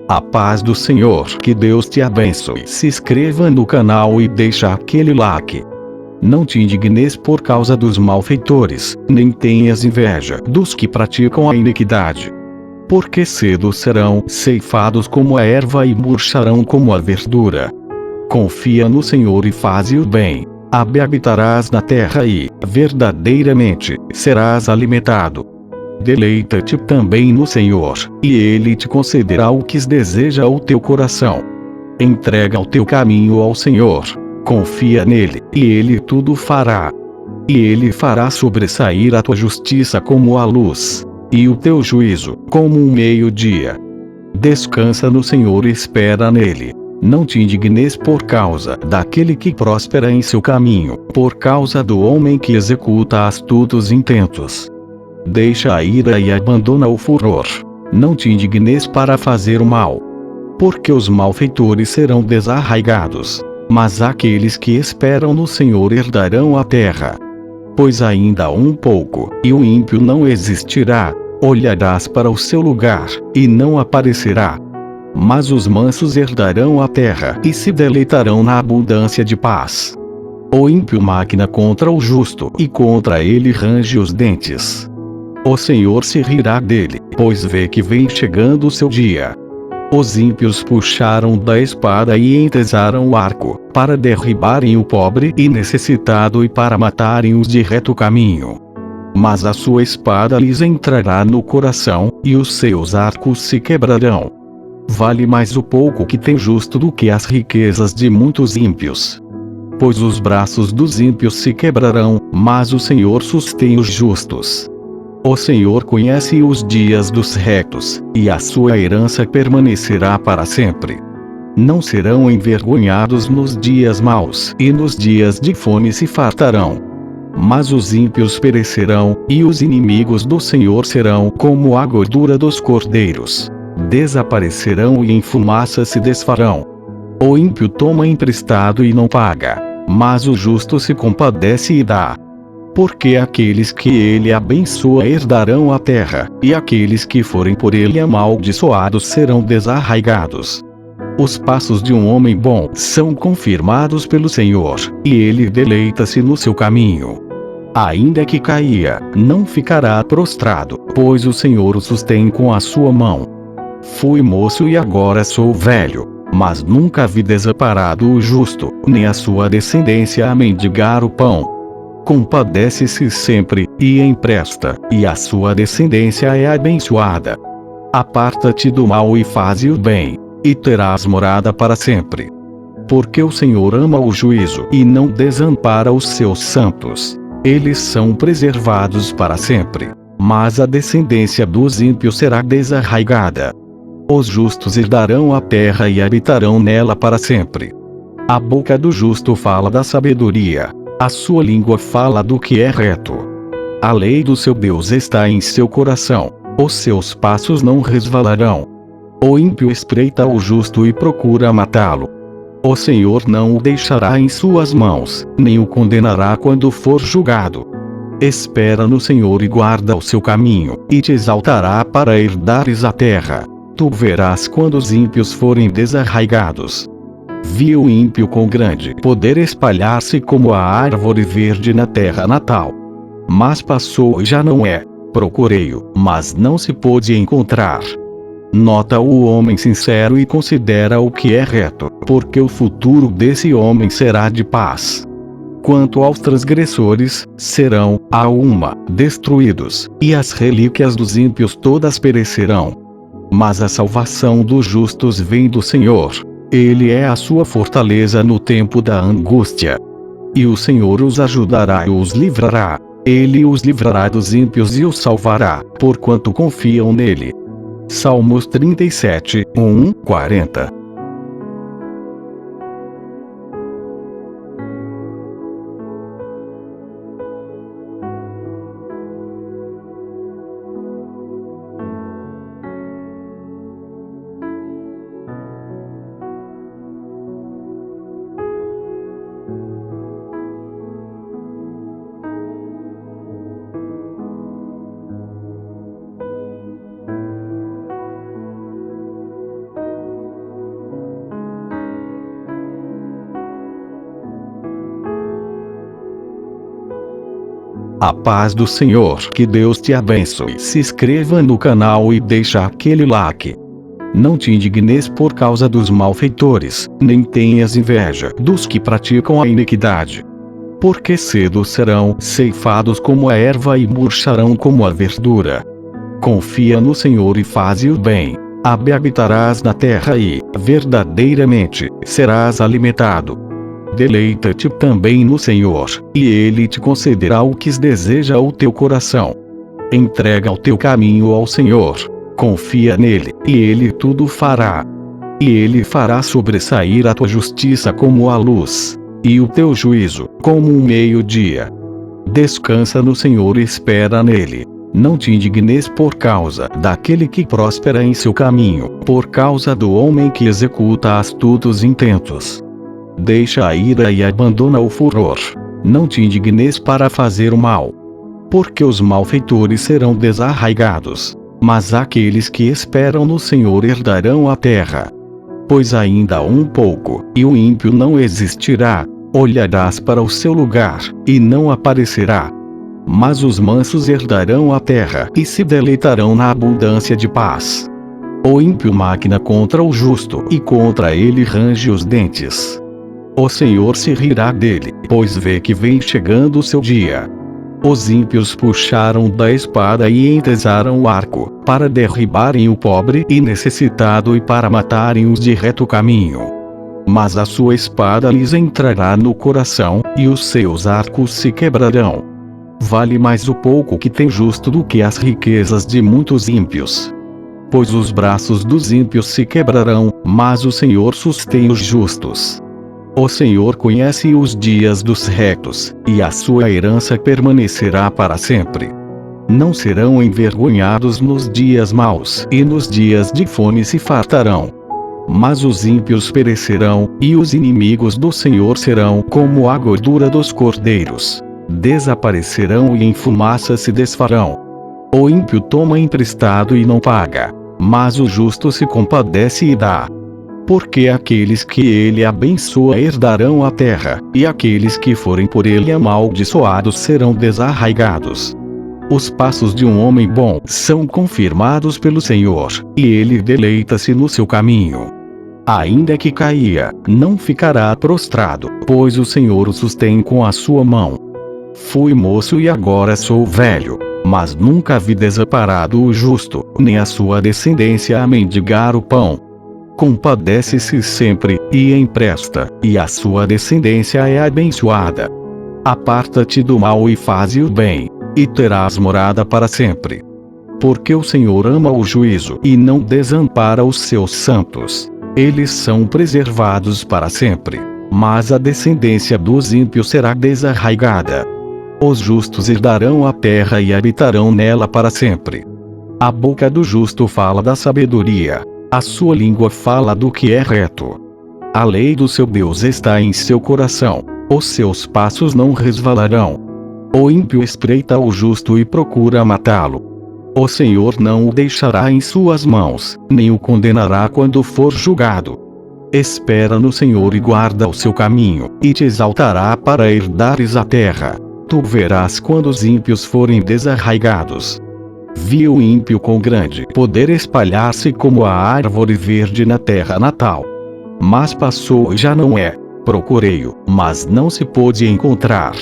A paz do Senhor, que Deus te abençoe. Se inscreva no canal e deixa aquele like. Não te indignes por causa dos malfeitores, nem tenhas inveja dos que praticam a iniquidade. Porque cedo serão ceifados como a erva e murcharão como a verdura. Confia no Senhor e faze o bem. Habitarás na terra e, verdadeiramente, serás alimentado. Deleita-te também no Senhor, e Ele te concederá o que deseja o teu coração. Entrega o teu caminho ao Senhor. Confia nele, e Ele tudo fará. E Ele fará sobressair a tua justiça como a luz, e o teu juízo como um meio-dia. Descansa no Senhor e espera nele. Não te indignes por causa daquele que prospera em seu caminho, por causa do homem que executa astutos intentos. Deixa a ira e abandona o furor. Não te indignes para fazer o mal, porque os malfeitores serão desarraigados, mas aqueles que esperam no Senhor herdarão a terra. Pois ainda um pouco, e o ímpio não existirá, olharás para o seu lugar, e não aparecerá. Mas os mansos herdarão a terra e se deleitarão na abundância de paz. O ímpio máquina contra o justo, e contra ele range os dentes. O Senhor se rirá dele, pois vê que vem chegando o seu dia. Os ímpios puxaram da espada e entesaram o arco, para derribarem o pobre e necessitado e para matarem os de reto caminho. Mas a sua espada lhes entrará no coração, e os seus arcos se quebrarão. Vale mais o pouco que tem justo do que as riquezas de muitos ímpios. Pois os braços dos ímpios se quebrarão, mas o Senhor sustém os justos. O Senhor conhece os dias dos retos, e a sua herança permanecerá para sempre. Não serão envergonhados nos dias maus, e nos dias de fome se fartarão. Mas os ímpios perecerão, e os inimigos do Senhor serão como a gordura dos cordeiros. Desaparecerão e em fumaça se desfarão. O ímpio toma emprestado e não paga, mas o justo se compadece e dá. Porque aqueles que ele abençoa herdarão a terra, e aqueles que forem por ele amaldiçoados serão desarraigados. Os passos de um homem bom são confirmados pelo Senhor, e ele deleita-se no seu caminho. Ainda que caia, não ficará prostrado, pois o Senhor o sustém com a sua mão. Fui moço e agora sou velho, mas nunca vi desamparado o justo, nem a sua descendência a mendigar o pão. Compadece-se sempre, e empresta, e a sua descendência é abençoada. Aparta-te do mal e faze o bem, e terás morada para sempre. Porque o Senhor ama o juízo e não desampara os seus santos. Eles são preservados para sempre, mas a descendência dos ímpios será desarraigada. Os justos herdarão a terra e habitarão nela para sempre. A boca do justo fala da sabedoria. A sua língua fala do que é reto. A lei do seu Deus está em seu coração. Os seus passos não resvalarão. O ímpio espreita o justo e procura matá-lo. O Senhor não o deixará em suas mãos, nem o condenará quando for julgado. Espera no Senhor e guarda o seu caminho, e te exaltará para herdares a terra. Tu verás quando os ímpios forem desarraigados. Vi o ímpio com grande poder espalhar-se como a árvore verde na terra natal. Mas passou e já não é. Procurei-o, mas não se pôde encontrar. Nota o homem sincero e considera o que é reto, porque o futuro desse homem será de paz. Quanto aos transgressores, serão, a uma, destruídos, e as relíquias dos ímpios todas perecerão. Mas a salvação dos justos vem do Senhor. Ele é a sua fortaleza no tempo da angústia. E o Senhor os ajudará e os livrará. Ele os livrará dos ímpios e os salvará, porquanto confiam nele. Salmos 37, 40. A paz do Senhor, que Deus te abençoe. Se inscreva no canal e deixa aquele like. Não te indignes por causa dos malfeitores, nem tenhas inveja dos que praticam a iniquidade. Porque cedo serão ceifados como a erva e murcharão como a verdura. Confia no Senhor e faze o bem. Habitarás na terra e, verdadeiramente, serás alimentado. Deleita-te também no Senhor, e Ele te concederá o que deseja o teu coração. Entrega o teu caminho ao Senhor. Confia nele, e Ele tudo fará. E Ele fará sobressair a tua justiça como a luz, e o teu juízo, como um meio-dia. Descansa no Senhor e espera nele. Não te indignes por causa daquele que prospera em seu caminho, por causa do homem que executa astutos intentos. Deixa a ira e abandona o furor. Não te indignes para fazer o mal, porque os malfeitores serão desarraigados, mas aqueles que esperam no Senhor herdarão a terra. Pois ainda um pouco, e o ímpio não existirá, olharás para o seu lugar, e não aparecerá. Mas os mansos herdarão a terra e se deleitarão na abundância de paz. O ímpio máquina contra o justo, e contra ele range os dentes. O Senhor se rirá dele, pois vê que vem chegando o seu dia. Os ímpios puxaram da espada e entesaram o arco, para derribarem o pobre e necessitado e para matarem os de reto caminho. Mas a sua espada lhes entrará no coração, e os seus arcos se quebrarão. Vale mais o pouco que tem justo do que as riquezas de muitos ímpios. Pois os braços dos ímpios se quebrarão, mas o Senhor sustém os justos. O Senhor conhece os dias dos retos, e a sua herança permanecerá para sempre. Não serão envergonhados nos dias maus, e nos dias de fome se fartarão. Mas os ímpios perecerão, e os inimigos do Senhor serão como a gordura dos cordeiros. Desaparecerão e em fumaça se desfarão. O ímpio toma emprestado e não paga, mas o justo se compadece e dá. Porque aqueles que ele abençoa herdarão a terra, e aqueles que forem por ele amaldiçoados serão desarraigados. Os passos de um homem bom são confirmados pelo Senhor, e ele deleita-se no seu caminho. Ainda que caia, não ficará prostrado, pois o Senhor o sustém com a sua mão. Fui moço e agora sou velho, mas nunca vi desamparado o justo, nem a sua descendência a mendigar o pão. Compadece-se sempre, e empresta, e a sua descendência é abençoada. Aparta-te do mal e faze o bem, e terás morada para sempre. Porque o Senhor ama o juízo e não desampara os seus santos. Eles são preservados para sempre, mas a descendência dos ímpios será desarraigada. Os justos herdarão a terra e habitarão nela para sempre. A boca do justo fala da sabedoria, a sua língua fala do que é reto. A lei do seu Deus está em seu coração, os seus passos não resvalarão. O ímpio espreita o justo e procura matá-lo. O Senhor não o deixará em suas mãos, nem o condenará quando for julgado. Espera no Senhor e guarda o seu caminho, e te exaltará para herdares a terra. Tu verás quando os ímpios forem desarraigados. Vi o ímpio com grande poder espalhar-se como a árvore verde na terra natal. Mas passou e já não é. Procurei-o, mas não se pôde encontrar.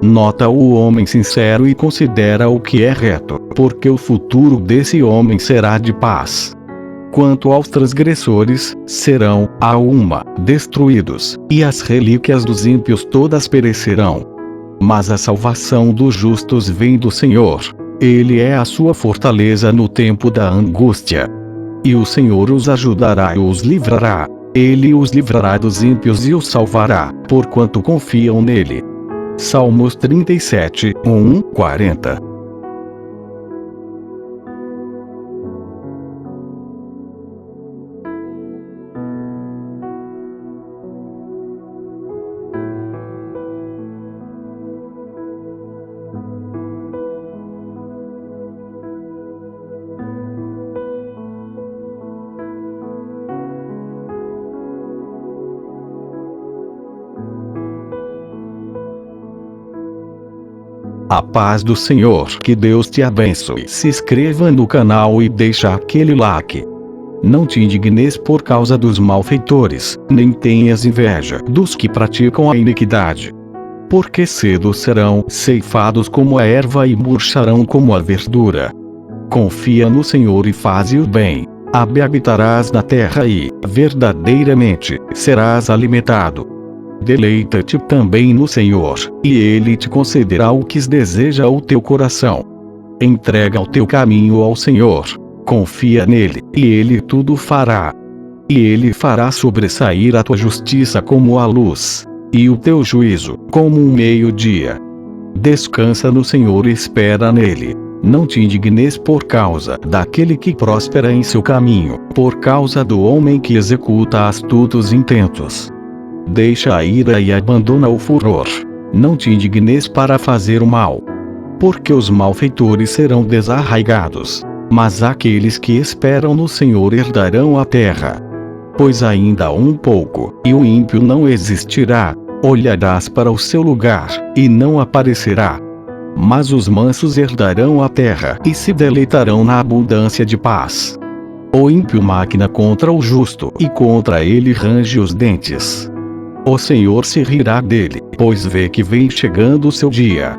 Nota o homem sincero e considera o que é reto, porque o futuro desse homem será de paz. Quanto aos transgressores, serão, a uma, destruídos, e as relíquias dos ímpios todas perecerão. Mas a salvação dos justos vem do Senhor. Ele é a sua fortaleza no tempo da angústia. E o Senhor os ajudará e os livrará. Ele os livrará dos ímpios e os salvará, porquanto confiam nele. Salmos 37, 40. A paz do Senhor, que Deus te abençoe. Se inscreva no canal e deixa aquele like. Não te indignes por causa dos malfeitores, nem tenhas inveja dos que praticam a iniquidade. Porque cedo serão ceifados como a erva e murcharão como a verdura. Confia no Senhor e faze o bem. Habitarás na terra e, verdadeiramente, serás alimentado. Deleita-te também no Senhor, e Ele te concederá o que deseja o teu coração. Entrega o teu caminho ao Senhor. Confia nele, e Ele tudo fará. E Ele fará sobressair a tua justiça como a luz, e o teu juízo como um meio-dia. Descansa no Senhor e espera nele. Não te indignes por causa daquele que prospera em seu caminho, por causa do homem que executa astutos intentos. Deixa a ira e abandona o furor. Não te indignes para fazer o mal, porque os malfeitores serão desarraigados. Mas aqueles que esperam no Senhor herdarão a terra. Pois ainda um pouco, e o ímpio não existirá. Olharás para o seu lugar, e não aparecerá. Mas os mansos herdarão a terra e se deleitarão na abundância de paz. O ímpio maquina contra o justo, e contra ele range os dentes. O Senhor se rirá dele, pois vê que vem chegando o seu dia.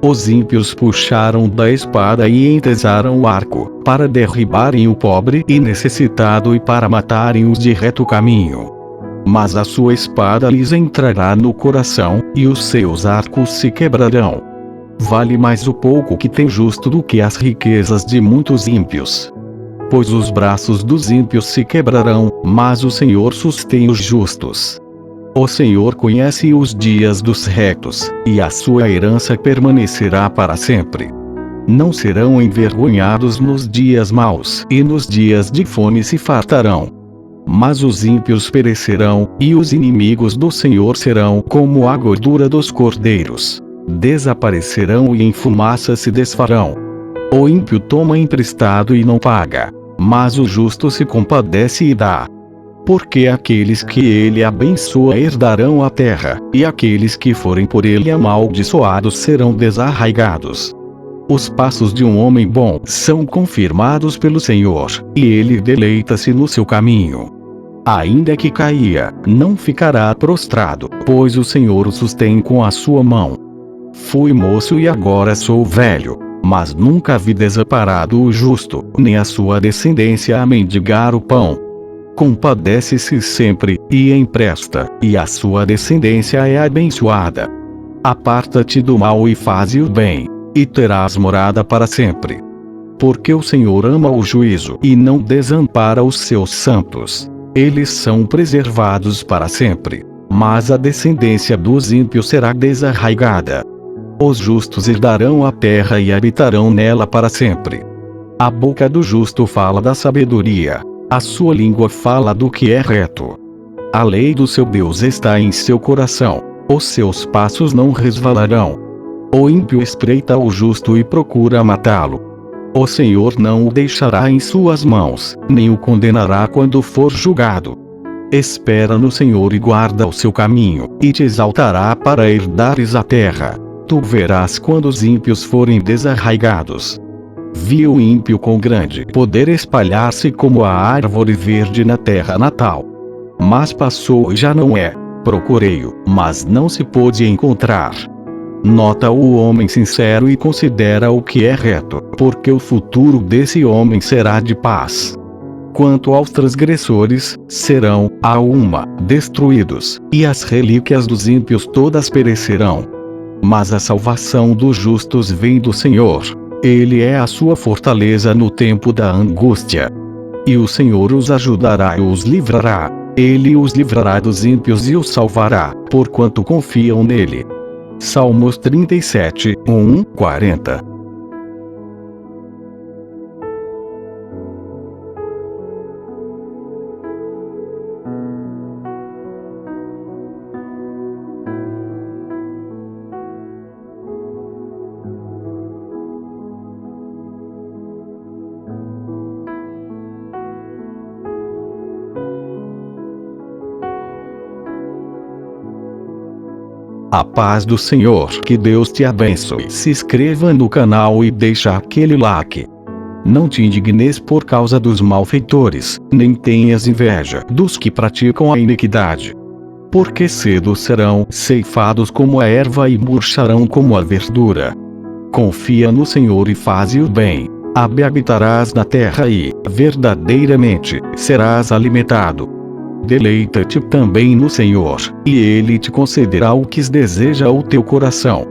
Os ímpios puxaram da espada e entesaram o arco, para derribarem o pobre e necessitado e para matarem os de reto caminho. Mas a sua espada lhes entrará no coração, e os seus arcos se quebrarão. Vale mais o pouco que tem justo do que as riquezas de muitos ímpios. Pois os braços dos ímpios se quebrarão, mas o Senhor sustém os justos. O Senhor conhece os dias dos retos, e a sua herança permanecerá para sempre. Não serão envergonhados nos dias maus, e nos dias de fome se fartarão. Mas os ímpios perecerão, e os inimigos do Senhor serão como a gordura dos cordeiros. Desaparecerão e em fumaça se desfarão. O ímpio toma emprestado e não paga, mas o justo se compadece e dá. Porque aqueles que ele abençoa herdarão a terra, e aqueles que forem por ele amaldiçoados serão desarraigados. Os passos de um homem bom são confirmados pelo Senhor, e ele deleita-se no seu caminho. Ainda que caia, não ficará prostrado, pois o Senhor o sustém com a sua mão. Fui moço e agora sou velho, mas nunca vi desamparado o justo, nem a sua descendência a mendigar o pão. Compadece-se sempre, e empresta, e a sua descendência é abençoada. Aparta-te do mal e faze o bem, e terás morada para sempre. Porque o Senhor ama o juízo e não desampara os seus santos. Eles são preservados para sempre, mas a descendência dos ímpios será desarraigada. Os justos herdarão a terra e habitarão nela para sempre. A boca do justo fala da sabedoria. A sua língua fala do que é reto. A lei do seu Deus está em seu coração. Os seus passos não resvalarão. O ímpio espreita o justo e procura matá-lo. O Senhor não o deixará em suas mãos, nem o condenará quando for julgado. Espera no Senhor e guarda o seu caminho, e te exaltará para herdares a terra. Tu verás quando os ímpios forem desarraigados. Vi o ímpio com grande poder espalhar-se como a árvore verde na terra natal. Mas passou e já não é. Procurei-o, mas não se pôde encontrar. Nota o homem sincero e considera o que é reto, porque o futuro desse homem será de paz. Quanto aos transgressores, serão, a uma, destruídos, e as relíquias dos ímpios todas perecerão. Mas a salvação dos justos vem do Senhor. Ele é a sua fortaleza no tempo da angústia. E o Senhor os ajudará e os livrará. Ele os livrará dos ímpios e os salvará, porquanto confiam nele. Salmos 37, 40. A paz do Senhor, que Deus te abençoe. Se inscreva no canal e deixa aquele like. Não te indignes por causa dos malfeitores, nem tenhas inveja dos que praticam a iniquidade. Porque cedo serão ceifados como a erva e murcharão como a verdura. Confia no Senhor e faze o bem. Habitarás na terra e, verdadeiramente, serás alimentado. Deleita-te também no Senhor, e Ele te concederá o que deseja o teu coração.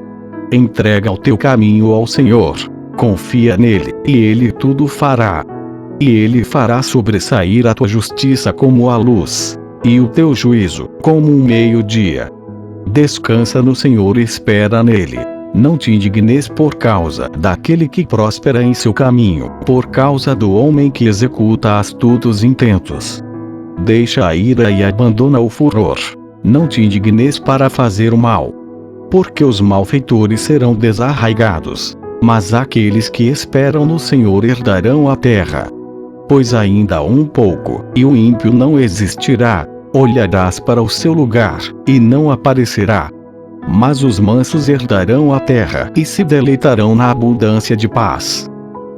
Entrega o teu caminho ao Senhor. Confia nele, e Ele tudo fará. E Ele fará sobressair a tua justiça como a luz, e o teu juízo, como um meio-dia. Descansa no Senhor e espera nele. Não te indignes por causa daquele que prospera em seu caminho, por causa do homem que executa astutos intentos. Deixa a ira e abandona o furor. Não te indignes para fazer o mal, porque os malfeitores serão desarraigados, mas aqueles que esperam no Senhor herdarão a terra. Pois ainda um pouco, e o ímpio não existirá, olharás para o seu lugar, e não aparecerá. Mas os mansos herdarão a terra e se deleitarão na abundância de paz.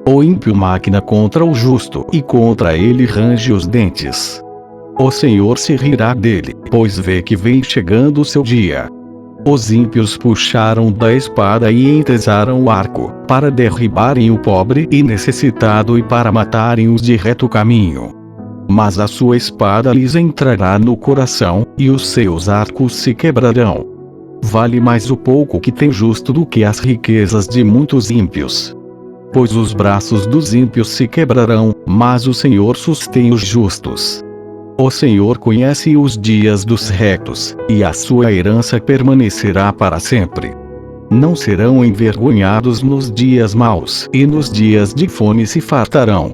O ímpio máquina contra o justo, e contra ele range os dentes. O Senhor se rirá dele, pois vê que vem chegando o seu dia. Os ímpios puxaram da espada e entesaram o arco, para derribarem o pobre e necessitado e para matarem os de reto caminho. Mas a sua espada lhes entrará no coração, e os seus arcos se quebrarão. Vale mais o pouco que tem justo do que as riquezas de muitos ímpios. Pois os braços dos ímpios se quebrarão, mas o Senhor sustém os justos. O Senhor conhece os dias dos retos, e a sua herança permanecerá para sempre. Não serão envergonhados nos dias maus, e nos dias de fome se fartarão.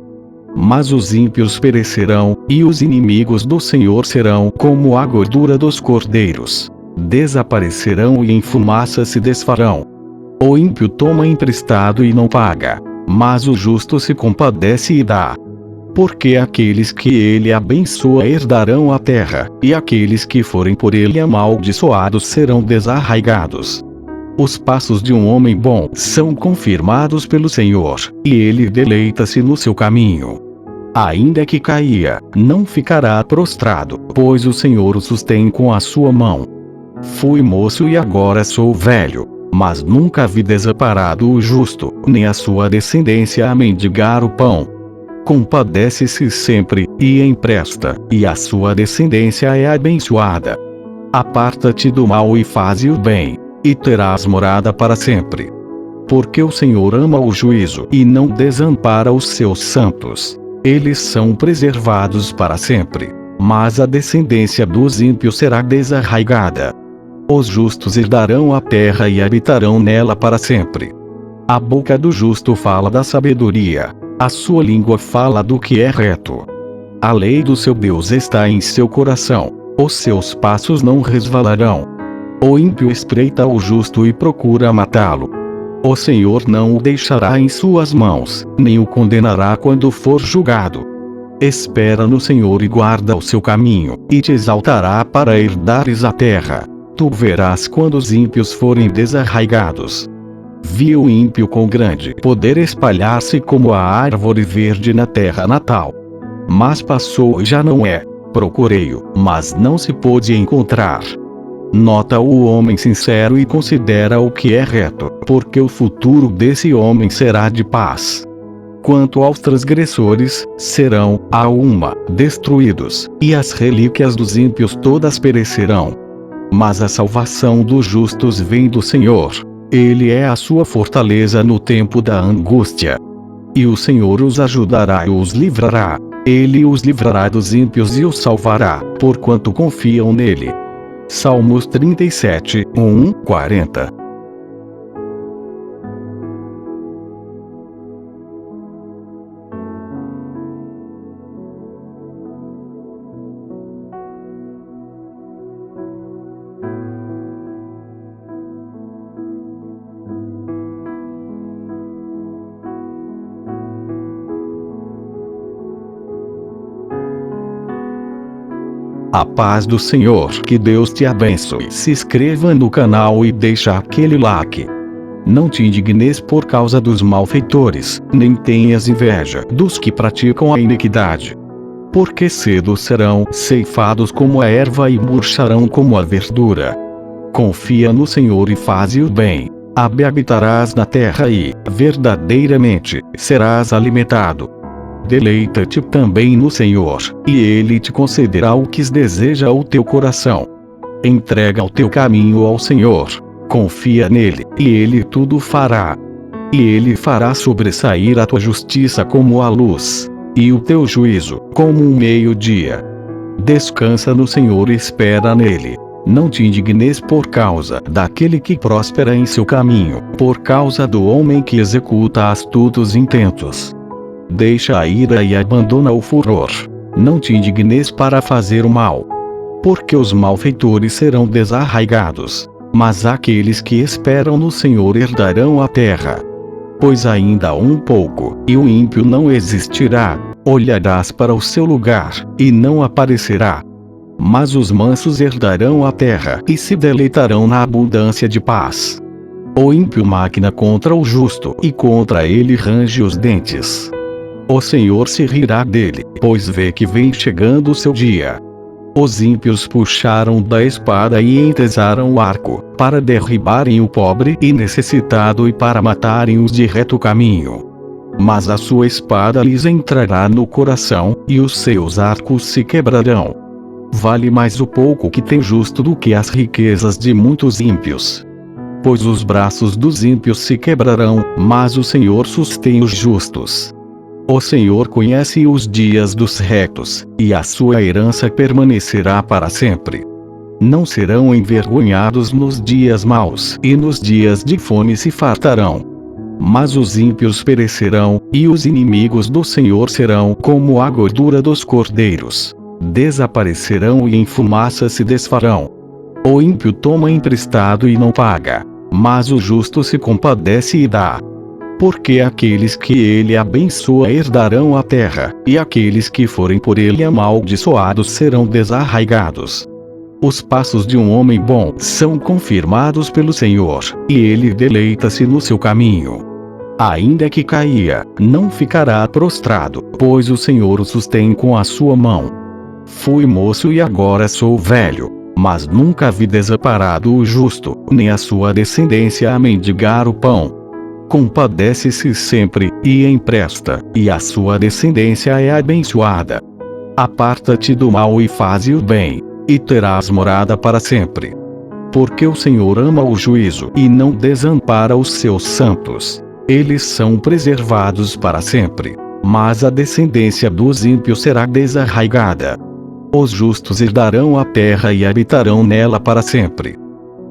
Mas os ímpios perecerão, e os inimigos do Senhor serão como a gordura dos cordeiros. Desaparecerão e em fumaça se desfarão. O ímpio toma emprestado e não paga, mas o justo se compadece e dá. Porque aqueles que ele abençoa herdarão a terra, e aqueles que forem por ele amaldiçoados serão desarraigados. Os passos de um homem bom são confirmados pelo Senhor, e ele deleita-se no seu caminho. Ainda que caia, não ficará prostrado, pois o Senhor o sustém com a sua mão. Fui moço e agora sou velho, mas nunca vi desamparado o justo, nem a sua descendência a mendigar o pão. Compadece-se sempre, e empresta, e a sua descendência é abençoada. Aparta-te do mal e faze o bem, e terás morada para sempre. Porque o Senhor ama o juízo e não desampara os seus santos. Eles são preservados para sempre, mas a descendência dos ímpios será desarraigada. Os justos herdarão a terra e habitarão nela para sempre. A boca do justo fala da sabedoria. A sua língua fala do que é reto. A lei do seu Deus está em seu coração. Os seus passos não resvalarão. O ímpio espreita o justo e procura matá-lo. O Senhor não o deixará em suas mãos, nem o condenará quando for julgado. Espera no Senhor e guarda o seu caminho, e te exaltará para herdares a terra. Tu verás quando os ímpios forem desarraigados. Vi o ímpio com grande poder espalhar-se como a árvore verde na terra natal. Mas passou e já não é. Procurei-o, mas não se pôde encontrar. Nota o homem sincero e considera o que é reto, porque o futuro desse homem será de paz. Quanto aos transgressores, serão, a uma, destruídos, e as relíquias dos ímpios todas perecerão. Mas a salvação dos justos vem do Senhor. Ele é a sua fortaleza no tempo da angústia. E o Senhor os ajudará e os livrará. Ele os livrará dos ímpios e os salvará, porquanto confiam nele. Salmos 37, 40. A paz do Senhor, que Deus te abençoe. Se inscreva no canal e deixa aquele like. Não te indignes por causa dos malfeitores, nem tenhas inveja dos que praticam a iniquidade. Porque cedo serão ceifados como a erva e murcharão como a verdura. Confia no Senhor e faze o bem. Habitarás na terra e, verdadeiramente, serás alimentado. Deleita-te também no Senhor, e Ele te concederá o que deseja o teu coração. Entrega o teu caminho ao Senhor. Confia nele, e Ele tudo fará. E Ele fará sobressair a tua justiça como a luz, e o teu juízo como um meio-dia. Descansa no Senhor e espera nele. Não te indignes por causa daquele que prospera em seu caminho, por causa do homem que executa astutos intentos. Deixa a ira e abandona o furor. Não te indignes para fazer o mal, porque os malfeitores serão desarraigados, mas aqueles que esperam no Senhor herdarão a terra. Pois ainda um pouco, e o ímpio não existirá, olharás para o seu lugar, e não aparecerá. Mas os mansos herdarão a terra e se deleitarão na abundância de paz. O ímpio máquina contra o justo, e contra ele range os dentes. O Senhor se rirá dele, pois vê que vem chegando o seu dia. Os ímpios puxaram da espada e entesaram o arco, para derribarem o pobre e necessitado e para matarem os de reto caminho. Mas a sua espada lhes entrará no coração, e os seus arcos se quebrarão. Vale mais o pouco que tem justo do que as riquezas de muitos ímpios. Pois os braços dos ímpios se quebrarão, mas o Senhor sustém os justos. O Senhor conhece os dias dos retos, e a sua herança permanecerá para sempre. Não serão envergonhados nos dias maus, e nos dias de fome se fartarão. Mas os ímpios perecerão, e os inimigos do Senhor serão como a gordura dos cordeiros. Desaparecerão e em fumaça se desfarão. O ímpio toma emprestado e não paga, mas o justo se compadece e dá. Porque aqueles que ele abençoa herdarão a terra, e aqueles que forem por ele amaldiçoados serão desarraigados. Os passos de um homem bom são confirmados pelo Senhor, e ele deleita-se no seu caminho. Ainda que caia, não ficará prostrado, pois o Senhor o sustém com a sua mão. Fui moço e agora sou velho, mas nunca vi desamparado o justo, nem a sua descendência a mendigar o pão. Compadece-se sempre, e empresta, e a sua descendência é abençoada. Aparta-te do mal e faze o bem, e terás morada para sempre. Porque o Senhor ama o juízo e não desampara os seus santos. Eles são preservados para sempre, mas a descendência dos ímpios será desarraigada. Os justos herdarão a terra e habitarão nela para sempre.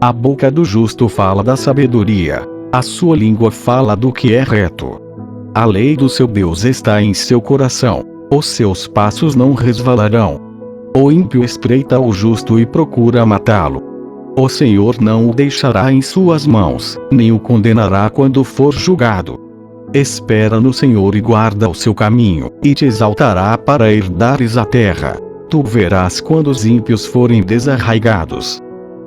A boca do justo fala da sabedoria, a sua língua fala do que é reto. A lei do seu Deus está em seu coração, os seus passos não resvalarão. O ímpio espreita o justo e procura matá-lo. O Senhor não o deixará em suas mãos, nem o condenará quando for julgado. Espera no Senhor e guarda o seu caminho, e te exaltará para herdares a terra. Tu verás quando os ímpios forem desarraigados.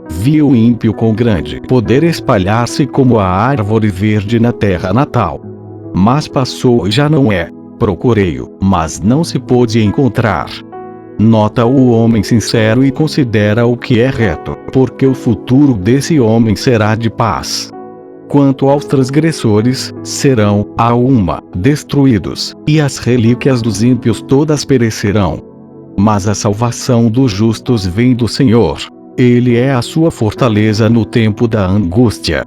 Vi o ímpio com grande poder espalhar-se como a árvore verde na terra natal. Mas passou e já não é. Procurei-o, mas não se pôde encontrar. Nota o homem sincero e considera o que é reto, porque o futuro desse homem será de paz. Quanto aos transgressores, serão, a uma, destruídos, e as relíquias dos ímpios todas perecerão. Mas a salvação dos justos vem do Senhor. Ele é a sua fortaleza no tempo da angústia.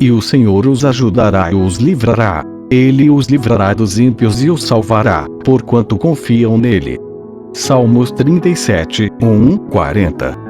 E o Senhor os ajudará e os livrará. Ele os livrará dos ímpios e os salvará, porquanto confiam nele. Salmos 37, 1, 40.